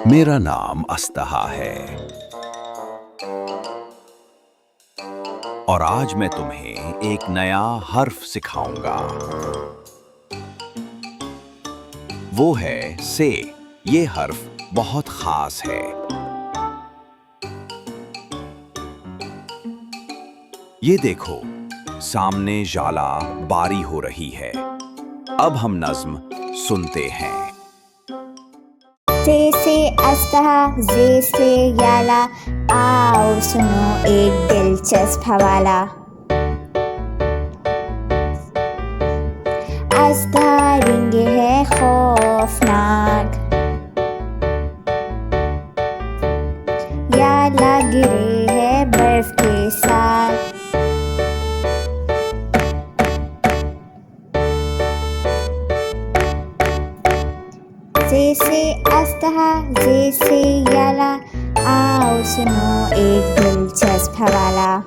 मेरा नाम अस्तहा है और आज मैं तुम्हें एक नया हर्फ सिखाऊंगा। वो है से। ये हर्फ बहुत खास है। ये देखो, सामने ज्वाला बारी हो रही है। अब हम नज्म सुनते हैं। से अस्तहा, जे से याला, आओ सुनो एक दिलचस्प हवाला। अस्तहा रिंगे है खौफनाक, याला गिरे है बर्फ के साथ। से अस्तहा, जे से याला, आओ सुनो एक दिलचस्प हवाला।